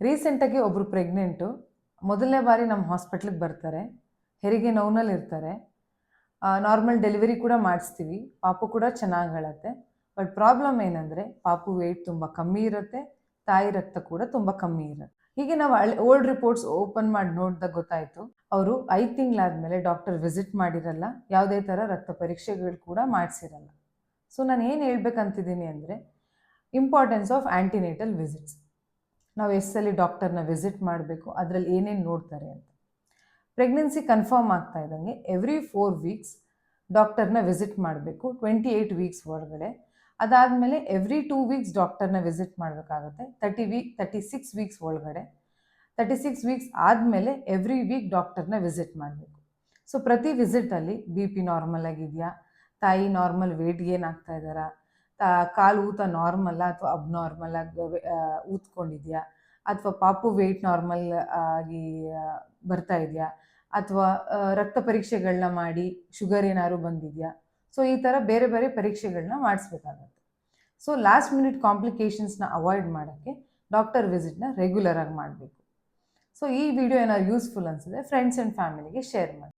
ರೀಸೆಂಟಾಗಿ ಒಬ್ಬರು ಪ್ರೆಗ್ನೆಂಟು ಮೊದಲನೇ ಬಾರಿ ನಮ್ಮ ಹಾಸ್ಪಿಟ್ಲಿಗೆ ಬರ್ತಾರೆ. ಹೆರಿಗೆ ನೋವಿನಲ್ಲಿರ್ತಾರೆ. ನಾರ್ಮಲ್ ಡೆಲಿವರಿ ಕೂಡ ಮಾಡಿಸ್ತೀವಿ. ಪಾಪು ಕೂಡ ಚೆನ್ನಾಗಿ ಹೇಳುತ್ತೆ. ಬಟ್ ಪ್ರಾಬ್ಲಮ್ ಏನಂದರೆ ಪಾಪು ವೆಯ್ಟ್ ತುಂಬ ಕಮ್ಮಿ ಇರುತ್ತೆ, ತಾಯಿ ರಕ್ತ ಕೂಡ ತುಂಬ ಕಮ್ಮಿ ಇರುತ್ತೆ. ಹೀಗೆ ನಾವು ಓಲ್ಡ್ ರಿಪೋರ್ಟ್ಸ್ ಓಪನ್ ಮಾಡಿ ನೋಡಿದಾಗ ಗೊತ್ತಾಯಿತು, ಅವರು 5 ತಿಂಗಳಾದಮೇಲೆ ಡಾಕ್ಟರ್ ವಿಸಿಟ್ ಮಾಡಿರಲ್ಲ, ಯಾವುದೇ ಥರ ರಕ್ತ ಪರೀಕ್ಷೆಗಳು ಕೂಡ ಮಾಡಿಸಿರಲ್ಲ. ಸೊ ನಾನು ಏನು ಹೇಳ್ಬೇಕಂತಿದ್ದೀನಿ ಅಂದರೆ, ಇಂಪಾರ್ಟೆನ್ಸ್ ಆಫ್ ಆ್ಯಂಟಿನೇಟಲ್ ವಿಸಿಟ್ಸ್. ನಾವು ಎಷ್ಟು ಸಲ ಡಾಕ್ಟರ್ನ ವಿಸಿಟ್ ಮಾಡಬೇಕು, ಅದರಲ್ಲಿ ಏನೇನು ನೋಡ್ತಾರೆ ಅಂತ. ಪ್ರೆಗ್ನೆನ್ಸಿ ಕನ್ಫರ್ಮ್ ಆಗ್ತಾ ಇದ್ದಂಗೆ ಎವ್ರಿ 4 ವೀಕ್ಸ್ ಡಾಕ್ಟರ್ನ ವಿಸಿಟ್ ಮಾಡಬೇಕು, 28 ವೀಕ್ಸ್ ಒಳಗಡೆ. ಅದಾದಮೇಲೆ ಎವ್ರಿ 2 ವೀಕ್ಸ್ ಡಾಕ್ಟರ್ನ ವಿಸಿಟ್ ಮಾಡಬೇಕಾಗುತ್ತೆ, 36 ವೀಕ್ಸ್ ಒಳಗಡೆ. 36 ವೀಕ್ಸ್ ಆದಮೇಲೆ ಎವ್ರಿ ವೀಕ್ ಡಾಕ್ಟರ್ನ ವಿಸಿಟ್ ಮಾಡಬೇಕು. ಸೊ ಪ್ರತಿ ವಿಸಿಟಲ್ಲಿ BP ನಾರ್ಮಲ್ ಆಗಿದೆಯಾ, ತಾಯಿ ನಾರ್ಮಲ್ ವೇಟ್ ಗೇನ್ ಆಗ್ತಾ ಇದ್ದಾರಾ, ಕಾಲು ಊತ ನಾರ್ಮಲ್ಲ ಅಥವಾ ಅಬ್ನಾರ್ಮಲ್ ಆಗಿ ಊದ್ಕೊಂಡಿದೆಯಾ, ಅಥವಾ ಪಾಪು ವೆಯ್ಟ್ ನಾರ್ಮಲ್ ಆಗಿ ಬರ್ತಾ ಇದೆಯಾ, ಅಥವಾ ರಕ್ತ ಪರೀಕ್ಷೆಗಳನ್ನ ಮಾಡಿ ಶುಗರ್ ಏನಾದ್ರು ಬಂದಿದೆಯಾ. ಸೊ ಈ ಥರ ಬೇರೆ ಬೇರೆ ಪರೀಕ್ಷೆಗಳನ್ನ ಮಾಡಿಸ್ಬೇಕಾಗತ್ತೆ. ಸೊ ಲಾಸ್ಟ್ ಮಿನಿಟ್ ಕಾಂಪ್ಲಿಕೇಶನ್ಸ್ನ ಅವಾಯ್ಡ್ ಮಾಡೋಕ್ಕೆ ಡಾಕ್ಟರ್ ವಿಸಿಟ್ನ ರೆಗ್ಯುಲರ್ ಆಗಿ ಮಾಡಬೇಕು. ಸೊ ಈ ವಿಡಿಯೋ ಏನಾದ್ರು ಯೂಸ್ಫುಲ್ ಅನಿಸಿದ್ರೆ ಫ್ರೆಂಡ್ಸ್ ಆ್ಯಂಡ್ ಫ್ಯಾಮಿಲಿಗೆ ಶೇರ್ ಮಾಡಿ.